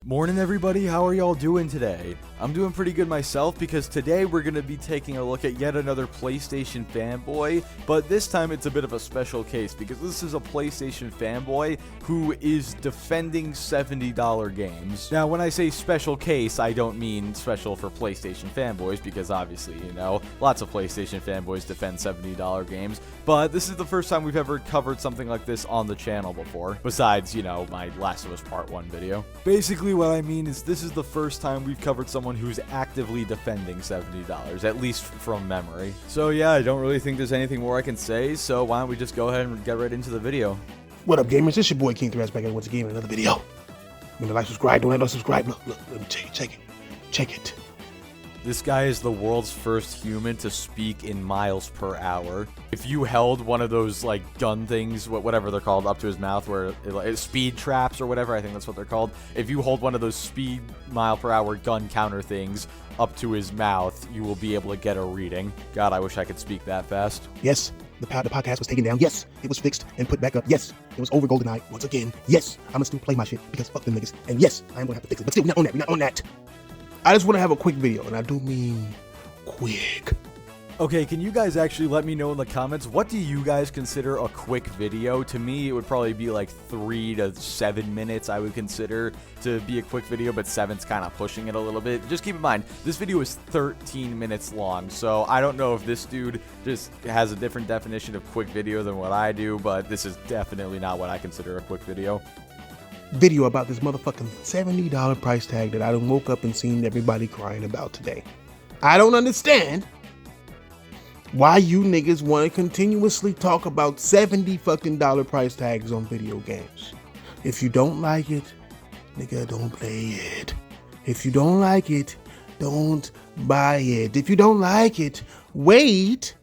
Morning everybody, how are y'all doing today? I'm doing pretty good myself because today we're going to be taking a look at yet another PlayStation fanboy, but this time it's a bit of a special case because this is a PlayStation fanboy who is defending $70 games. Now when I say special case, I don't mean special for PlayStation fanboys because obviously, you know, lots of PlayStation fanboys defend $70 games, but this is the first time we've ever covered something like this on the channel before, besides, you know, my Last of Us Part 1 video. Basically what I mean is this is the first time we've covered someone who's actively defending $70, at least from memory. So yeah, I don't really think there's anything more I can say, so why don't we just go ahead and get right into the video. What up, gamers? It's your boy King Threads back at once again in another video. Remember, like, subscribe, don't unsubscribe. Look, let me check it. This guy is the world's first human to speak in miles per hour. If you held one of those, like, gun things, whatever they're called, up to his mouth, where speed traps or whatever, I think that's what they're called. If you hold one of those speed mile per hour gun counter things up to his mouth, you will be able to get a reading. God, I wish I could speak that fast. Yes, the podcast was taken down. Yes, it was fixed and put back up. Yes, it was over GoldenEye once again. Yes, I'm gonna still play my shit because fuck them niggas. And yes, I am gonna have to fix it. But still, we're not on that. I just want to have a quick video, and I do mean quick. Okay, can you guys actually let me know in the comments, what do you guys consider a quick video? To me, it would probably be like 3 to 7 minutes I would consider to be a quick video, but 7's kind of pushing it a little bit. Just keep in mind, this video is 13 minutes long, so I don't know if this dude just has a different definition of quick video than what I do, but this is definitely not what I consider a quick video. Video about this motherfucking $70 price tag that I done woke up and seen everybody crying about today. I don't understand why you niggas want to continuously talk about $70 fucking price tags on video games. If you don't like it, nigga, don't play it. If you don't like it, don't buy it. If you don't like it, wait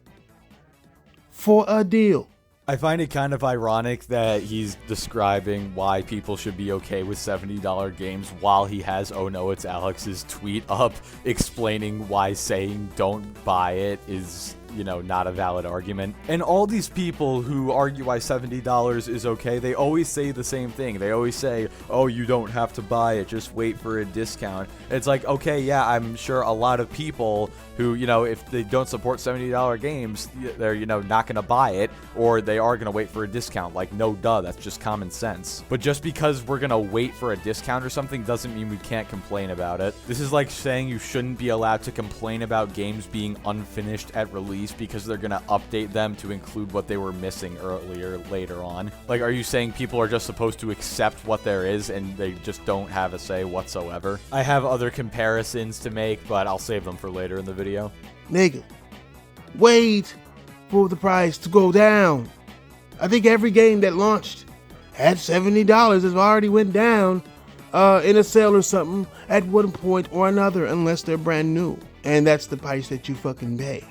for a deal. I find it kind of ironic that he's describing why people should be okay with $70 games while he has Oh No It's Alex's tweet up explaining why saying don't buy it is, you know, not a valid argument. And all these people who argue why $70 is okay, they always say the same thing. They always say, oh, you don't have to buy it, just wait for a discount. It's like, okay, yeah, I'm sure a lot of people who, you know, if they don't support $70 games, they're, you know, not gonna buy it, or they are gonna wait for a discount. Like, no duh, that's just common sense. But just because we're gonna wait for a discount or something doesn't mean we can't complain about it. This is like saying you shouldn't be allowed to complain about games being unfinished at release because they're gonna update them to include what they were missing later on. Like, are you saying people are just supposed to accept what there is and they just don't have a say whatsoever? I have other comparisons to make, but I'll save them for later in the video. Nigga, wait for the price to go down. I think every game that launched at $70 has already went down in a sale or something at one point or another, unless they're brand new. And that's the price that you fucking pay.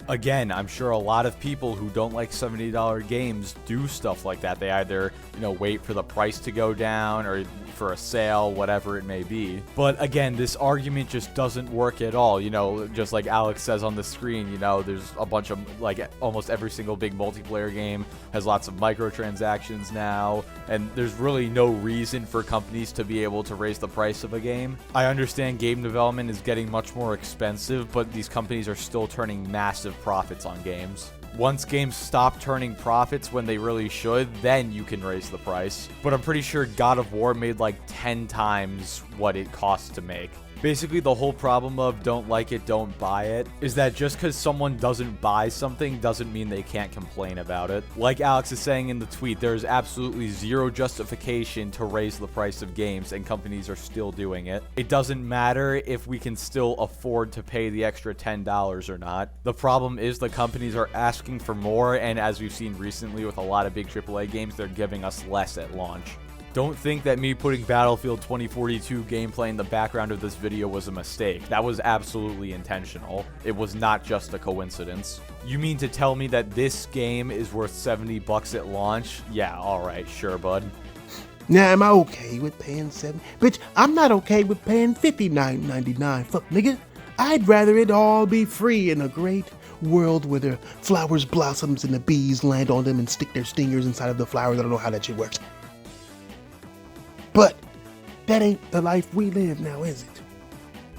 Again, I'm sure a lot of people who don't like $70 games do stuff like that. They either, you know, wait for the price to go down or for a sale, whatever it may be. But again, this argument just doesn't work at all. You know, just like Alex says on the screen, you know, there's a bunch of, like, almost every single big multiplayer game has lots of microtransactions now, and there's really no reason for companies to be able to raise the price of a game. I understand game development is getting much more expensive, but these companies are still turning massive profits on games. Once games stop turning profits when they really should, then you can raise the price. But I'm pretty sure God of War made like 10 times what it costs to make. Basically, the whole problem of don't like it, don't buy it, is that just because someone doesn't buy something doesn't mean they can't complain about it. Like Alex is saying in the tweet, there's absolutely zero justification to raise the price of games, and companies are still doing it. It doesn't matter if we can still afford to pay the extra $10 or not. The problem is the companies are asking for more, and as we've seen recently with a lot of big AAA games, they're giving us less at launch. Don't think that me putting Battlefield 2042 gameplay in the background of this video was a mistake. That was absolutely intentional. It was not just a coincidence. You mean to tell me that this game is worth $70 at launch? Yeah, alright, sure, bud. Now, am I okay with paying $70? Bitch, I'm not okay with paying $59.99. Fuck, nigga. I'd rather it all be free in a great world where the flowers blossoms and the bees land on them and stick their stingers inside of the flowers. I don't know how that shit works. But that ain't the life we live now, is it?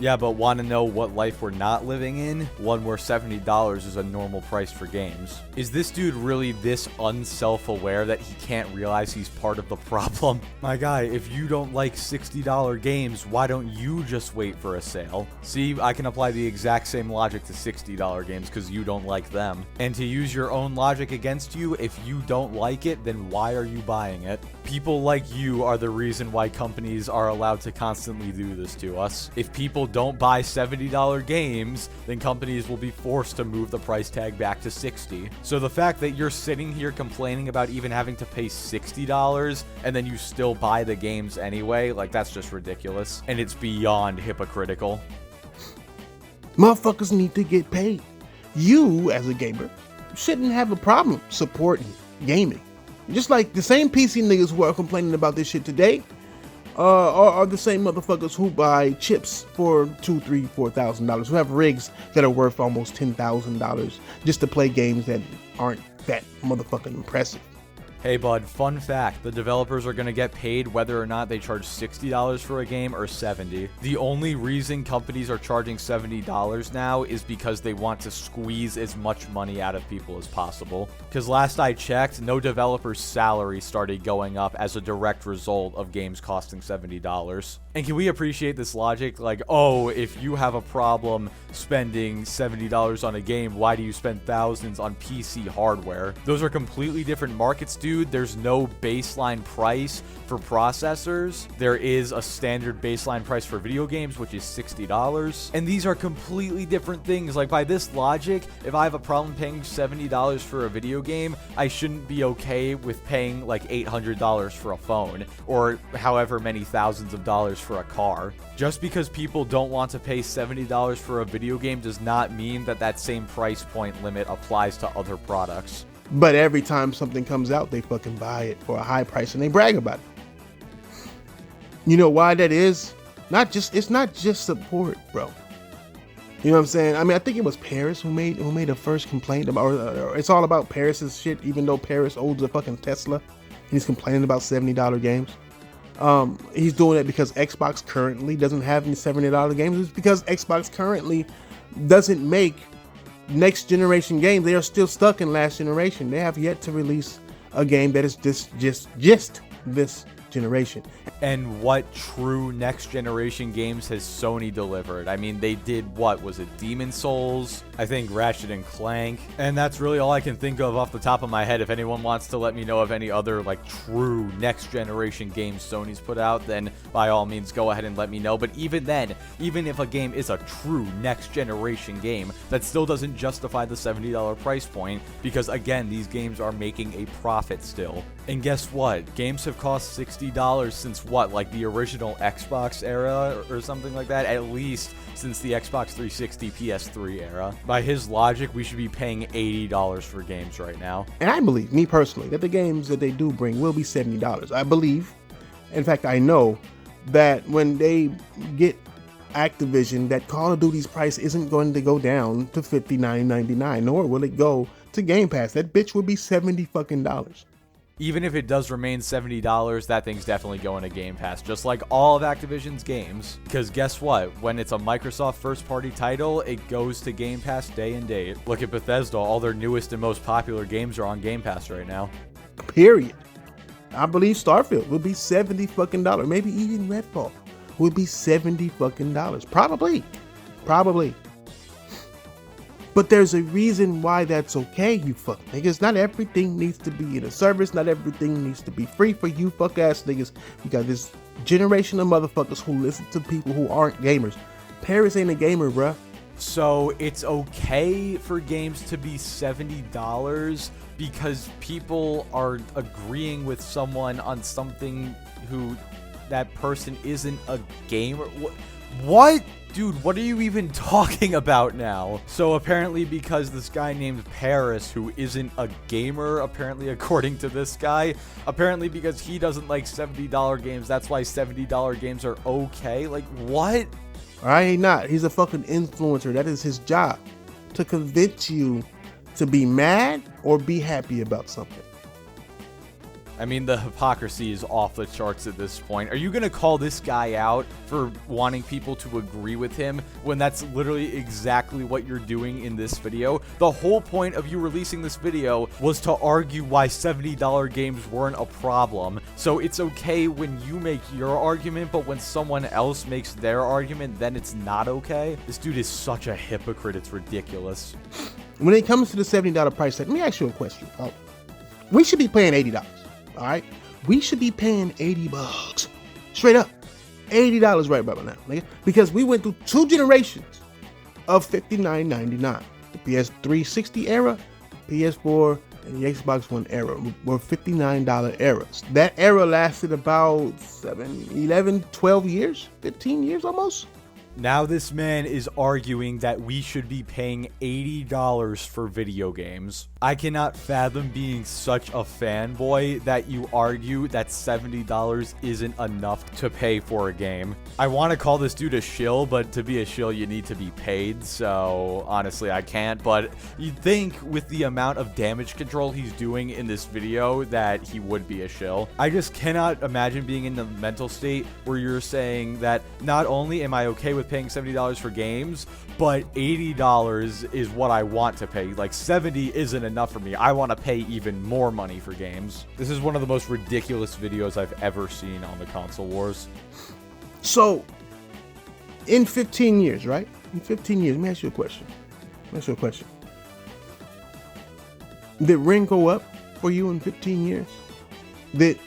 Yeah, but want to know what life we're not living in? One where $70 is a normal price for games. Is this dude really this unself-aware that he can't realize he's part of the problem? My guy, if you don't like $60 games, why don't you just wait for a sale? See, I can apply the exact same logic to $60 games because you don't like them. And to use your own logic against you, if you don't like it, then why are you buying it? People like you are the reason why companies are allowed to constantly do this to us. If people don't buy $70 games, then companies will be forced to move the price tag back to $60. So the fact that you're sitting here complaining about even having to pay $60 and then you still buy the games anyway, like that's just ridiculous. And it's beyond hypocritical. Motherfuckers need to get paid. You, as a gamer, shouldn't have a problem supporting gaming. Just like the same PC niggas who are complaining about this shit today are the same motherfuckers who buy chips for $2,000, $3,000, $4,000, who have rigs that are worth almost $10,000 just to play games that aren't that motherfucking impressive. Hey bud, fun fact, the developers are going to get paid whether or not they charge $60 for a game or $70. The only reason companies are charging $70 now is because they want to squeeze as much money out of people as possible. Because last I checked, no developer's salary started going up as a direct result of games costing $70. And can we appreciate this logic? Like, oh, if you have a problem spending $70 on a game, why do you spend thousands on PC hardware? Those are completely different markets, dude. There's no baseline price for processors. There is a standard baseline price for video games, which is $60. And these are completely different things. Like, by this logic, if I have a problem paying $70 for a video game, I shouldn't be okay with paying like $800 for a phone or however many thousands of dollars for a car. Just because people don't want to pay $70 for a video game does not mean that that same price point limit applies to other products. But every time something comes out, they fucking buy it for a high price and they brag about it. You know why that is? It's not just support, bro. You know what I'm saying? I mean, I think it was Paris who made the first complaint about, or it's all about Paris's shit, even though Paris owns a fucking Tesla and he's complaining about $70 games. He's doing it because Xbox currently doesn't have any $70 games. It's because Xbox currently doesn't make next generation games. They are still stuck in last generation. They have yet to release a game that is just this generation. And what true next generation games has Sony delivered? I mean, they did, what was it, Demon Souls? I think Ratchet and Clank. And that's really all I can think of off the top of my head. If anyone wants to let me know of any other like true next generation games Sony's put out, then by all means go ahead and let me know. But even then, even if a game is a true next generation game, that still doesn't justify the $70 price point, because again, these games are making a profit still. And guess what? Games have cost $60 since what, like the original Xbox era or something like that? At least since the Xbox 360 PS3 era. By his logic, we should be paying $80 for games right now. And I believe, me personally, that the games that they do bring will be $70. I believe, in fact, I know that when they get Activision, that Call of Duty's price isn't going to go down to $59.99, nor will it go to Game Pass. That bitch will be $70 fucking dollars. Even if it does remain $70, that thing's definitely going to Game Pass, just like all of Activision's games. Because guess what? When it's a Microsoft first-party title, it goes to Game Pass day and date. Look at Bethesda. All their newest and most popular games are on Game Pass right now. Period. I believe Starfield will be $70 fucking dollars. Maybe even Redfall will be $70 fucking dollars. Probably. But there's a reason why that's okay, you fuck niggas. Not everything needs to be in a service. Not everything needs to be free for you fuck ass niggas. You got this generation of motherfuckers who listen to people who aren't gamers. Paris ain't a gamer, bruh. So it's okay for games to be $70 because people are agreeing with someone on something who that person isn't a gamer. What? Dude, what are you even talking about now? So apparently because this guy named Paris, who isn't a gamer, apparently according to this guy, apparently because he doesn't like $70 games, that's why $70 games are okay? Like, what? Alright, not. He's a fucking influencer. That is his job. To convince you to be mad or be happy about something. I mean, the hypocrisy is off the charts at this point. Are you going to call this guy out for wanting people to agree with him when that's literally exactly what you're doing in this video? The whole point of you releasing this video was to argue why $70 games weren't a problem. So it's okay when you make your argument, but when someone else makes their argument, then it's not okay? This dude is such a hypocrite, it's ridiculous. When it comes to the $70 price tag, let me ask you a question. We should be paying $80. All right, we should be paying $80, straight up, $80 right about now, nigga, because we went through 2 generations of $59.99. The PS360 era, PS4, and the Xbox One era were $59 eras. That era lasted about 11, 12 years, 15 years almost. Now this man is arguing that we should be paying $80 for video games. I cannot fathom being such a fanboy that you argue that $70 isn't enough to pay for a game. I want to call this dude a shill, but to be a shill, you need to be paid, so honestly, I can't. But you'd think with the amount of damage control he's doing in this video that he would be a shill. I just cannot imagine being in the mental state where you're saying that not only am I okay with paying $70 for games, but $80 is what I want to pay. Like, $70 isn't enough for me. I want to pay even more money for games. This is one of the most ridiculous videos I've ever seen on the console wars. So, in 15 years, right? In 15 years, let me ask you a question. Did rent go up for you in 15 years? Did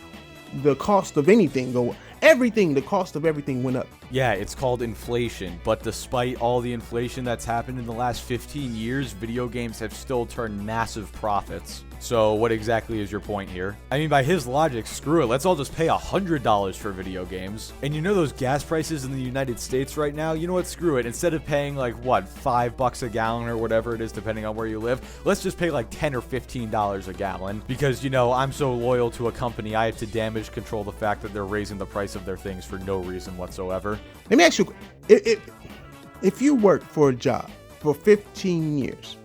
the cost of anything go up? Everything, the cost of everything went up. Yeah, it's called inflation, but despite all the inflation that's happened in the last 15 years, video games have still turned massive profits. So what exactly is your point here? I mean, by his logic, screw it, let's all just pay $100 for video games. And you know those gas prices in the United States right now? You know what, screw it, instead of paying like, what, $5 a gallon or whatever it is, depending on where you live, let's just pay like $10 or $15 a gallon. Because, you know, I'm so loyal to a company, I have to damage control the fact that they're raising the price of their things for no reason whatsoever. Let me ask you, if you work for a job for 15 years,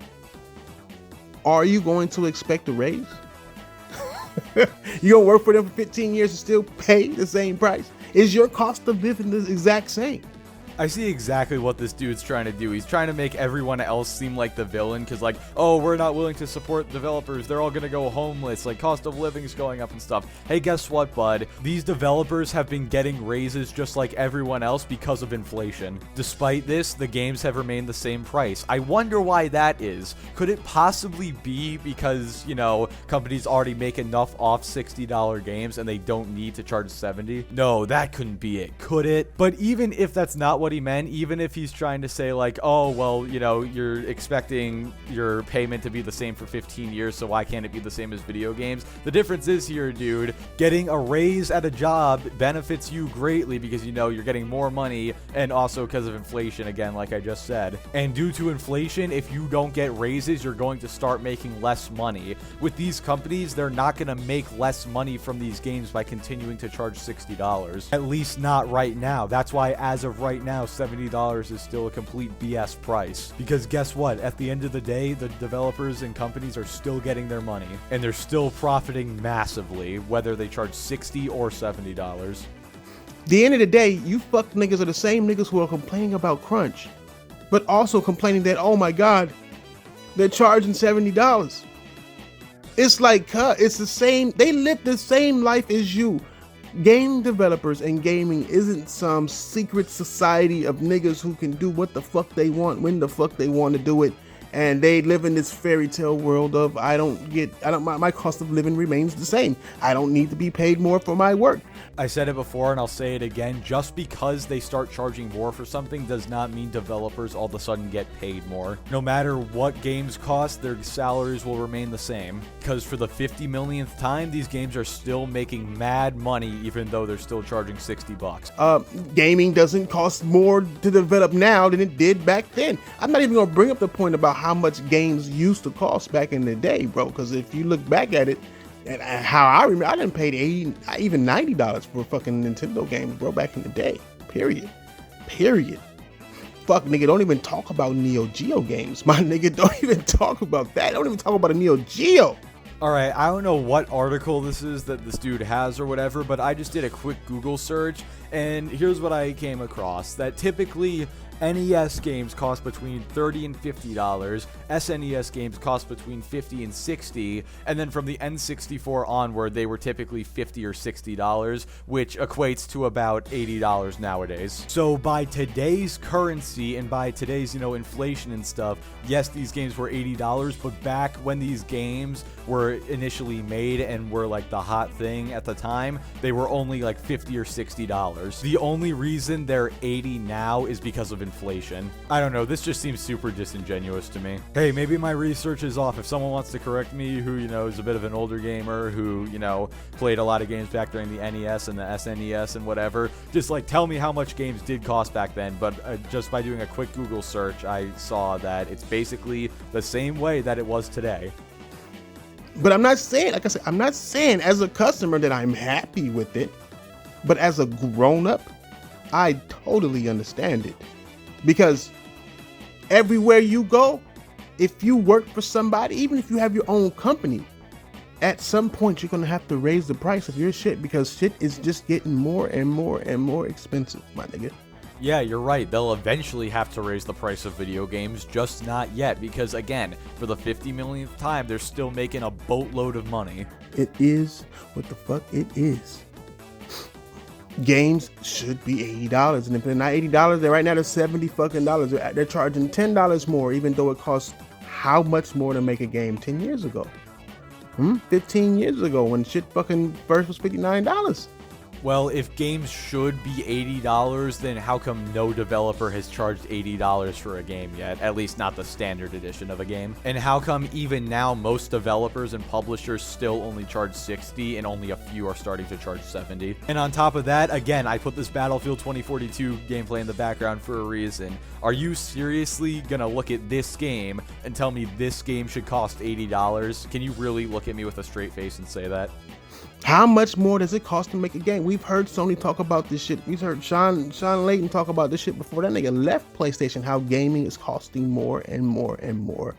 are you going to expect a raise? You gonna work for them for 15 years and still pay the same price? Is your cost of living the exact same? I see exactly what this dude's trying to do. He's trying to make everyone else seem like the villain because, like, oh, we're not willing to support developers. They're all going to go homeless. Like, cost of living's going up and stuff. Hey, guess what, bud? These developers have been getting raises just like everyone else because of inflation. Despite this, the games have remained the same price. I wonder why that is. Could it possibly be because, you know, companies already make enough off $60 games and they don't need to charge $70? No, that couldn't be it, could it? But even if that's not what he meant, even if he's trying to say like, oh, well, you know, you're expecting your payment to be the same for 15 years, so why can't it be the same as video games? The difference is here, dude, getting a raise at a job benefits you greatly because, you know, you're getting more money, and also because of inflation, again, like I just said. And due to inflation, if you don't get raises, you're going to start making less money. With these companies, they're not going to make less money from these games by continuing to charge $60. At least not right now. That's why, as of right now, $70 is still a complete BS price. Because guess what? At the end of the day, the developers and companies are still getting their money. And they're still profiting massively, whether they charge $60 or $70. The end of the day, you fuck niggas are the same niggas who are complaining about crunch, but also complaining that, oh my God, they're charging $70. It's like, it's the same, they live the same life as you. Game developers and gaming isn't some secret society of niggas who can do what the fuck they want, when the fuck they want to do it. And they live in this fairy tale world of, my cost of living remains the same. I don't need to be paid more for my work. I said it before and I'll say it again. Just because they start charging more for something does not mean developers all of a sudden get paid more. No matter what games cost, their salaries will remain the same. Because for the 50 millionth time, these games are still making mad money even though they're still charging $60. Gaming doesn't cost more to develop now than it did back then. I'm not even going to bring up the point about how much games used to cost back in the day, bro. Because if you look back at it, and how I remember, I didn't pay $80, even $90 for fucking Nintendo games, bro, back in the day. Period. Fuck, nigga, don't even talk about Neo Geo games. My nigga, don't even talk about that. Don't even talk about a Neo Geo. All right, I don't know what article this is that this dude has or whatever, but I just did a quick Google search, and here's what I came across. That typically NES games cost between $30 and $50, SNES games cost between $50 and $60, and then from the N64 onward, they were typically $50 or $60, which equates to about $80 nowadays. So by today's currency and by today's, inflation and stuff, yes, these games were $80, but back when these games were initially made and were like the hot thing at the time, they were only like $50 or $60. The only reason they're $80 now is because of inflation. I don't know, this just seems super disingenuous to me. Hey, maybe my research is off. If someone wants to correct me who, is a bit of an older gamer who, played a lot of games back during the NES and the SNES and whatever, just like tell me how much games did cost back then. But just by doing a quick Google search, I saw that it's basically the same way that it was today. But I'm not saying, like I said, I'm not saying as a customer that I'm happy with it, but as a grown-up, I totally understand it. Because everywhere you go, if you work for somebody, even if you have your own company, at some point you're going to have to raise the price of your shit because shit is just getting more and more and more expensive, my nigga. Yeah, you're right. They'll eventually have to raise the price of video games, just not yet, because again, for the 50 millionth time, they're still making a boatload of money. It is what the fuck it is. Games should be $80, and if they're not $80, they're right now they're $70 fucking dollars. They're charging $10 more, even though it costs how much more to make a game 10 years ago? 15 years ago when shit fucking first was $59. Well, if games should be $80, then how come no developer has charged $80 for a game yet? At least not the standard edition of a game. And how come even now most developers and publishers still only charge $60 and only a few are starting to charge $70? And on top of that, again, I put this Battlefield 2042 gameplay in the background for a reason. Are you seriously gonna look at this game and tell me this game should cost $80? Can you really look at me with a straight face and say that? How much more does it cost to make a game? We've heard Sony talk about this shit. We've heard Sean Layton talk about this shit before that nigga left PlayStation, how gaming is costing more and more and more.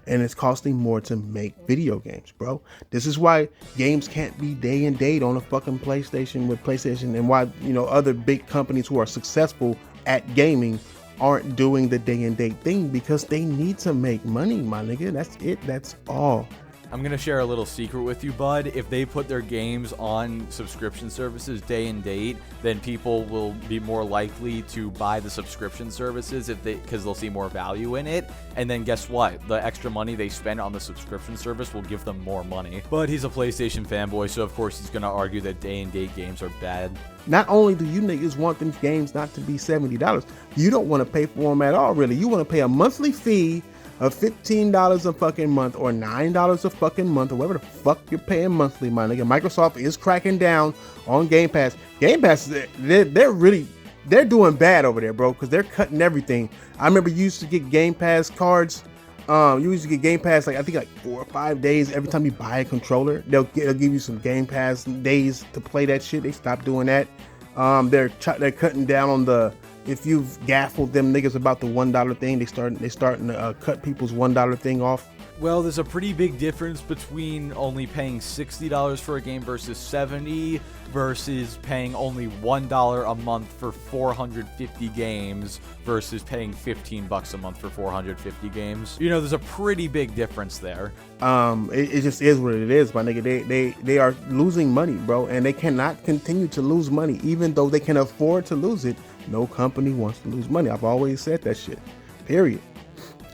And it's costing more to make video games, bro. This is why games can't be day and date on a fucking PlayStation with PlayStation, and why, other big companies who are successful at gaming aren't doing the day and date thing, because they need to make money, my nigga. That's it. That's all. I'm going to share a little secret with you, bud. If they put their games on subscription services day and date, then people will be more likely to buy the subscription services because they'll see more value in it. And then guess what? The extra money they spend on the subscription service will give them more money. But he's a PlayStation fanboy, so of course he's going to argue that day and date games are bad. Not only do you niggas want them games not to be $70, you don't want to pay for them at all, really. You want to pay a monthly fee of $15 a fucking month or $9 a fucking month or whatever the fuck you're paying monthly, my nigga. Microsoft is cracking down on Game Pass. Game Pass, they're doing bad over there, bro, because they're cutting everything. I remember you used to get Game Pass cards. You used to get Game Pass like 4 or 5 days every time you buy a controller. They'll give you some Game Pass days to play that shit. They stopped doing that. They're cutting down on the. If you've gaffled them niggas about the $1 thing, they starting to cut people's $1 thing off. Well, there's a pretty big difference between only paying $60 for a game versus $70 versus paying only $1 a month for 450 games versus paying $15 a month for 450 games. There's a pretty big difference there. It just is what it is, my nigga. They are losing money, bro, and they cannot continue to lose money, even though they can afford to lose it. No company wants to lose money. I've always said that shit, period.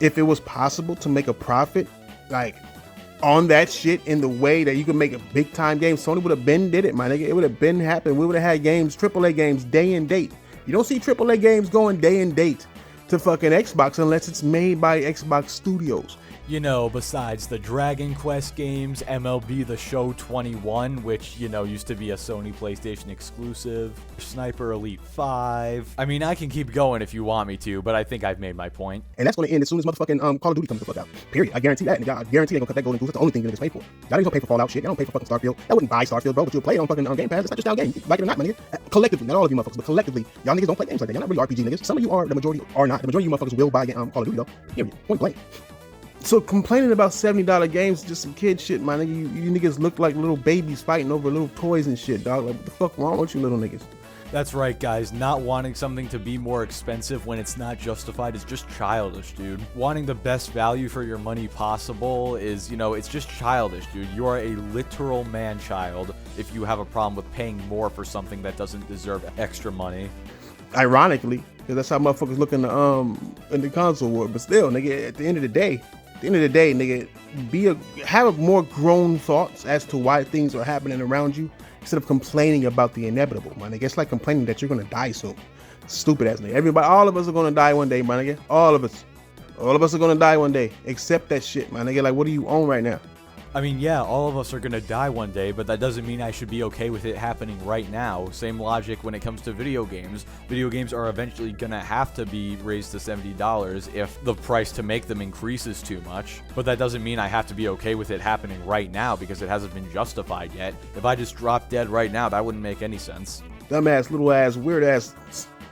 If it was possible to make a profit, like, on that shit in the way that you could make a big time game, Sony would have been did it, my nigga. It would have been happened. We would have had games, AAA games, day and date. You don't see AAA games going day and date to fucking Xbox unless it's made by Xbox Studios. Besides the Dragon Quest games, MLB The Show 21, which, used to be a Sony PlayStation exclusive, Sniper Elite 5. I mean, I can keep going if you want me to, but I think I've made my point. And that's going to end as soon as motherfucking Call of Duty comes the fuck out. Period. I guarantee that. I guarantee they're going to cut that golden goose. That's the only thing you're going to pay for. Y'all don't pay for Fallout shit. Y'all don't pay for fucking Starfield. Y'all wouldn't buy Starfield, bro, but you'll play it on fucking Game Pass. It's not just our game. Like it or not, my nigga. Collectively, not all of you motherfuckers, but collectively, y'all niggas don't play games like that. Y'all not really RPG niggas. Some of you are, the majority are not. The majority of you motherfuckers will buy Call of Duty, though. Period. Point blank. So complaining about $70 games is just some kid shit, man. You niggas look like little babies fighting over little toys and shit, dog. Like, what the fuck wrong with you little niggas? That's right, guys. Not wanting something to be more expensive when it's not justified is just childish, dude. Wanting the best value for your money possible is, it's just childish, dude. You are a literal man-child if you have a problem with paying more for something that doesn't deserve extra money. Ironically, because that's how motherfuckers look in the console war. But still, nigga, at the end of the day, nigga, have more grown thoughts as to why things are happening around you instead of complaining about the inevitable, my nigga. It's like complaining that you're gonna die soon. Stupid ass nigga. All of us are gonna die one day, my nigga. All of us are gonna die one day. Accept that shit, my nigga. Like, what do you own right now? I mean, yeah, all of us are gonna die one day, but that doesn't mean I should be okay with it happening right now. Same logic when it comes to video games. Video games are eventually gonna have to be raised to $70 if the price to make them increases too much. But that doesn't mean I have to be okay with it happening right now because it hasn't been justified yet. If I just dropped dead right now, that wouldn't make any sense. Dumbass, little ass, weird ass.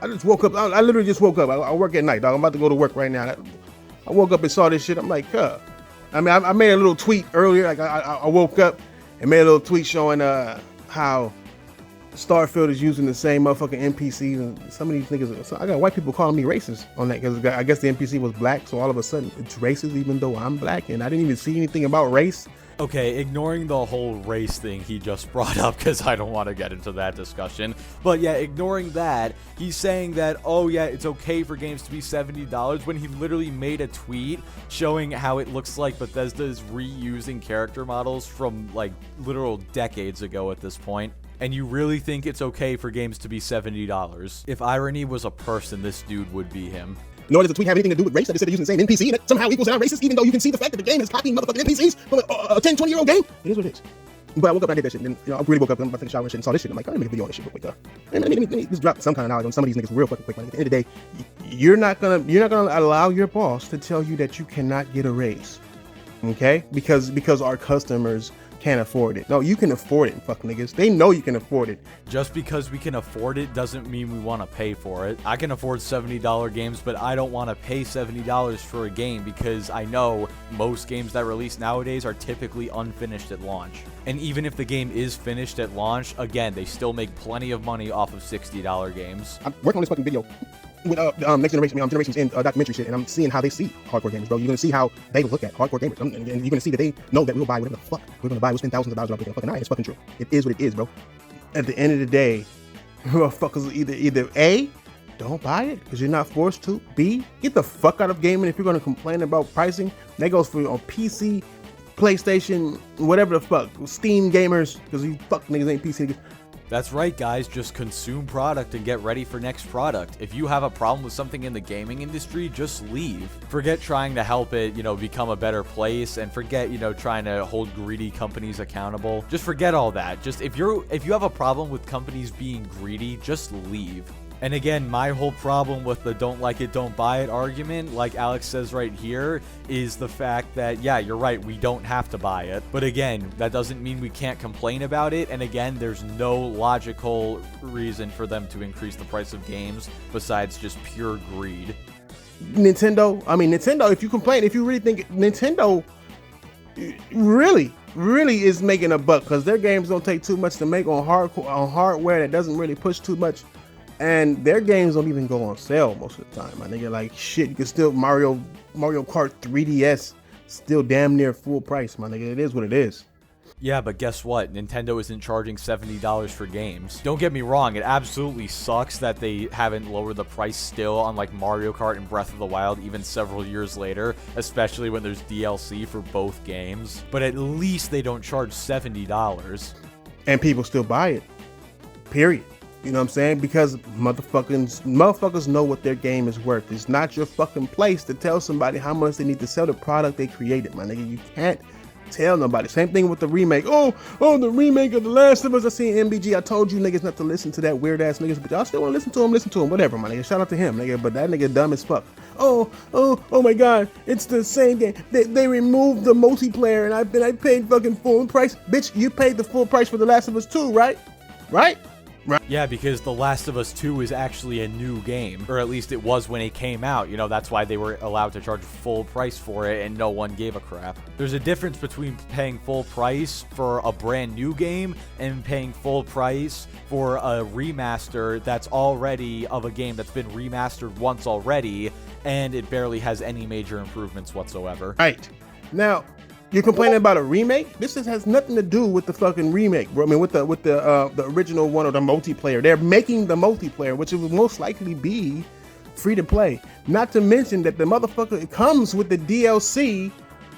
I just woke up. I literally just woke up. I work at night, dog. I'm about to go to work right now. I woke up and saw this shit. I'm like, huh. I mean, I made a little tweet earlier. Like, I woke up and made a little tweet showing how Starfield is using the same motherfucking NPCs, and some of these niggas. So I got white people calling me racist on that because I guess the NPC was black, so all of a sudden it's racist, even though I'm black and I didn't even see anything about race. Okay, ignoring the whole race thing he just brought up because I don't want to get into that discussion. But yeah, ignoring that, he's saying that, oh yeah, it's okay for games to be $70 when he literally made a tweet showing how it looks like Bethesda is reusing character models from like literal decades ago at this point. And you really think it's okay for games to be $70? If irony was a person, this dude would be him. Nor does the tweet have anything to do with race. I just said they're using the same NPC and it somehow equals out racist, even though you can see the fact that the game is copying motherfucking NPCs from a 10, 20-year-old game. It is what it is. But I woke up and I did that shit, and then, I really woke up, I'm about to take a shower and shit, and saw this shit. I'm like, let me make a video on this shit real quick, let me just drop some kind of knowledge on some of these niggas real fucking quick. Like, at the end of the day, you're not gonna allow your boss to tell you that you cannot get a raise, okay? Because our customers can't afford it. No, you can afford it, fuck niggas. They know you can afford it. Just because we can afford it doesn't mean we want to pay for it. I can afford $70 games, but I don't want to pay $70 for a game because I know most games that release nowadays are typically unfinished at launch. And even if the game is finished at launch, again, they still make plenty of money off of $60 games. I'm working on this fucking video with next generation, generations in documentary shit, and I'm seeing how they see hardcore gamers, bro. You're gonna see how they look at hardcore gamers, and you're gonna see that they know that we'll buy whatever the fuck we're gonna buy. We'll spend thousands of dollars on a fucking eye. It's fucking true. It is what it is, bro. At the end of the day, motherfuckers either A, don't buy it because you're not forced to. B, get the fuck out of gaming if you're gonna complain about pricing. That goes for on PC, PlayStation, whatever the fuck, Steam gamers, because you fuck niggas ain't PC niggas. That's right, guys. Just consume product and get ready for next product. If you have a problem with something in the gaming industry, just leave. Forget trying to help it, become a better place, and forget, trying to hold greedy companies accountable. Just forget all that. Just if you have a problem with companies being greedy, just leave. And again, my whole problem with the don't like it, don't buy it argument, like Alex says right here, is the fact that, yeah, you're right, we don't have to buy it. But again, that doesn't mean we can't complain about it. And again, there's no logical reason for them to increase the price of games besides just pure greed. Nintendo, if you complain, if you really think Nintendo really is making a buck because their games don't take too much to make on hardware that doesn't really push too much. And their games don't even go on sale most of the time. My nigga, like shit, you can still Mario Kart 3DS still damn near full price, my nigga. It is what it is. Yeah, but guess what? Nintendo isn't charging $70 for games. Don't get me wrong, it absolutely sucks that they haven't lowered the price still on like Mario Kart and Breath of the Wild even several years later, especially when there's DLC for both games. But at least they don't charge $70. And people still buy it. Period. You know what I'm saying? Because motherfuckers know what their game is worth. It's not your fucking place to tell somebody how much they need to sell the product they created, my nigga. You can't tell nobody. Same thing with the remake. Oh, the remake of The Last of Us. I seen MBG. I told you niggas not to listen to that weird ass niggas, but y'all still want to listen to him. Whatever, my nigga. Shout out to him, nigga. But that nigga dumb as fuck. Oh my god, it's the same game. They removed the multiplayer and I paid fucking full price. Bitch, you paid the full price for The Last of Us 2, right? Yeah, because The Last of Us 2 is actually a new game, or at least it was when it came out. You know, that's why they were allowed to charge full price for it and no one gave a crap. There's a difference between paying full price for a brand new game and paying full price for a remaster that's already of a game that's been remastered once already and it barely has any major improvements whatsoever. Right. Now, you're complaining about a remake? This has nothing to do with the fucking remake, bro. I mean, with the original one or the multiplayer. They're making the multiplayer, which it will most likely be free to play. Not to mention that the motherfucker, it comes with the DLC.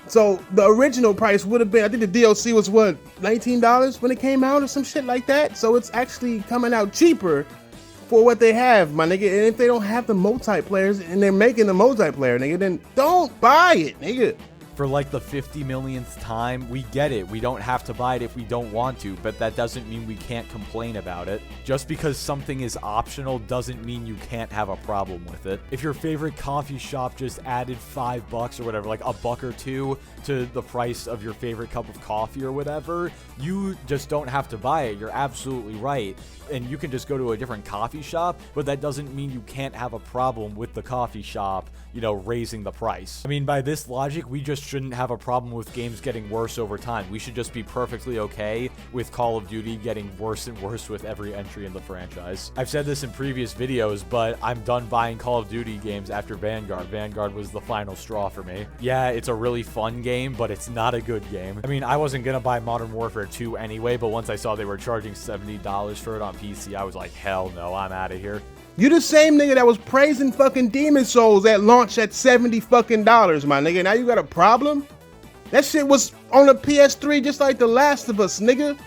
So the original price would have been, I think the DLC was what, $19 when it came out or some shit like that. So it's actually coming out cheaper for what they have, my nigga. And if they don't have the multiplayers and they're making the multiplayer, nigga, then don't buy it, nigga. For like the 50 millionth time, we get it. We don't have to buy it if we don't want to, but that doesn't mean we can't complain about it. Just because something is optional doesn't mean you can't have a problem with it. If your favorite coffee shop just added $5 or whatever, like a buck or two to the price of your favorite cup of coffee or whatever, you just don't have to buy it. You're absolutely right. And you can just go to a different coffee shop, but that doesn't mean you can't have a problem with the coffee shop, you know, raising the price. I mean, by this logic, we just shouldn't have a problem with games getting worse over time. We should just be perfectly okay with Call of Duty getting worse and worse with every entry in the franchise. I've said this in previous videos, but I'm done buying Call of Duty games after Vanguard. Vanguard was the final straw for me. Yeah, it's a really fun game, but it's not a good game. I mean, I wasn't gonna buy Modern Warfare 2 anyway, but once I saw they were charging $70 for it on PC, I was like, hell no, I'm out of here. You the same nigga that was praising fucking Demon Souls at launch at $70 fucking, my nigga. Now you got a problem? That shit was on the PS3 just like The Last of Us, nigga.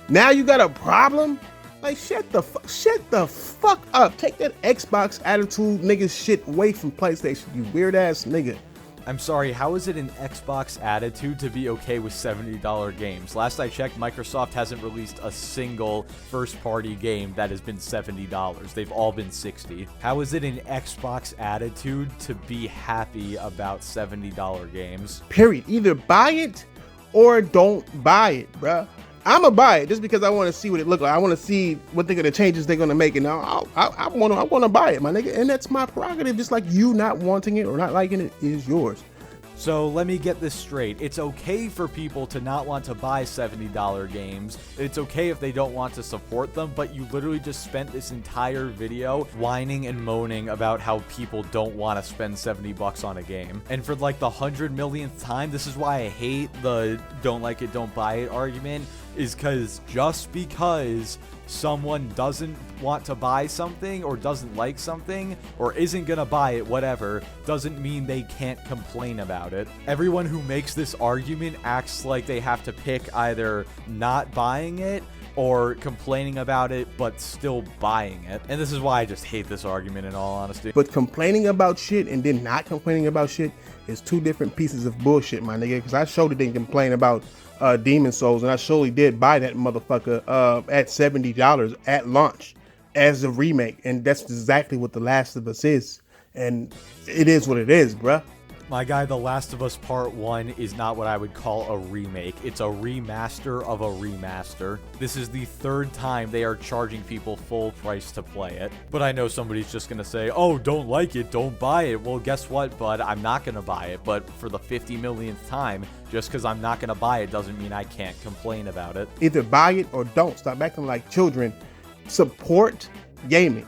Now you got a problem? Like, shut the fuck up. Take that Xbox attitude nigga shit away from PlayStation, you weird ass nigga. I'm sorry, how is it an Xbox attitude to be okay with $70 games? Last I checked, Microsoft hasn't released a single first-party game that has been $70. They've all been $60. How is it an Xbox attitude to be happy about $70 games? Period. Either buy it or don't buy it, bruh. I'ma buy it just because I want to see what it look like. I want to see what the changes they're gonna make, and now I want to buy it, my nigga, and that's my prerogative. Just like you not wanting it or not liking it is yours. So let me get this straight. It's okay for people to not want to buy $70 games. It's okay if they don't want to support them, but you literally just spent this entire video whining and moaning about how people don't want to spend $70 on a game. And for like the 100 millionth time, this is why I hate the don't like it, don't buy it argument, is just because someone doesn't want to buy something or doesn't like something or isn't gonna buy it, whatever, doesn't mean they can't complain about it. Everyone who makes this argument acts like they have to pick either not buying it or complaining about it but still buying it. And this is why I just hate this argument in all honesty. But complaining about shit and then not complaining about shit is two different pieces of bullshit, my nigga, because I showed it didn't complain about Demon Souls, and I surely did buy that motherfucker at $70 at launch as a remake, and that's exactly what The Last of Us is, and it is what it is, bruh. My guy, The Last of Us Part 1 is not what I would call a remake. It's a remaster of a remaster. This is the third time they are charging people full price to play it. But I know somebody's just gonna say, oh, don't like it, don't buy it. Well, guess what, bud? I'm not gonna buy it. But for the 50 millionth time, just because I'm not gonna buy it doesn't mean I can't complain about it. Either buy it or don't. Stop acting like children. Support gaming.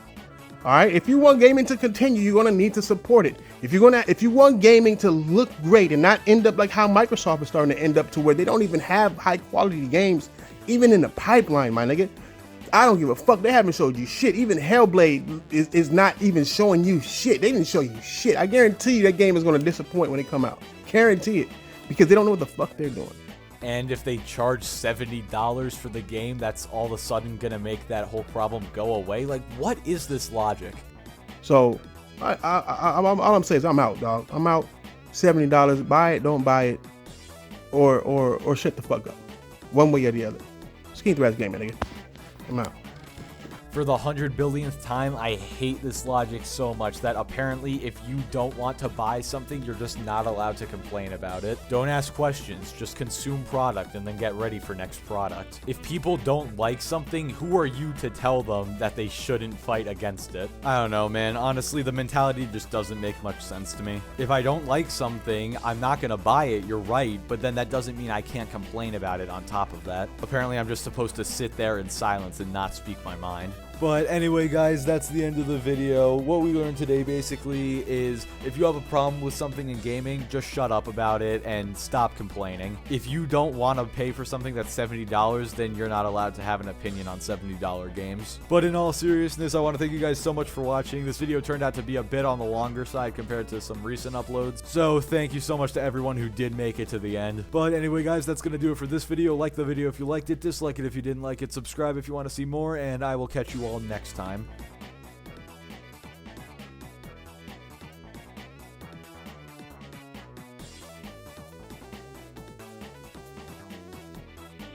All right, if you want gaming to continue, you're gonna need to support it. If you want gaming to look great and not end up like how Microsoft is starting to end up, to where they don't even have high quality games even in the pipeline, my nigga. I don't give a fuck. They haven't showed you shit. Even Hellblade is not even showing you shit. They didn't show you shit. I guarantee you that game is gonna disappoint when it come out. Guarantee it, because they don't know what the fuck they're doing. And if they charge $70 for the game, that's all of a sudden gonna make that whole problem go away? Like, what is this logic? So, all I'm saying is I'm out, dog. I'm out. $70. Buy it, don't buy it, or shut the fuck up. One way or the other. Scheme Threats Gaming, nigga. I'm out. For the 100 billionth time, I hate this logic so much that apparently if you don't want to buy something, you're just not allowed to complain about it. Don't ask questions, just consume product and then get ready for next product. If people don't like something, who are you to tell them that they shouldn't fight against it? I don't know, man. Honestly, the mentality just doesn't make much sense to me. If I don't like something, I'm not gonna buy it, you're right, but then that doesn't mean I can't complain about it on top of that. Apparently, I'm just supposed to sit there in silence and not speak my mind. But anyway, guys, that's the end of the video. What we learned today basically is if you have a problem with something in gaming, just shut up about it and stop complaining. If you don't want to pay for something that's $70, then you're not allowed to have an opinion on $70 games. But in all seriousness, I want to thank you guys so much for watching. This video turned out to be a bit on the longer side compared to some recent uploads. So thank you so much to everyone who did make it to the end. But anyway, guys, that's going to do it for this video. Like the video if you liked it, dislike it if you didn't like it, subscribe if you want to see more, and I will catch you all next time.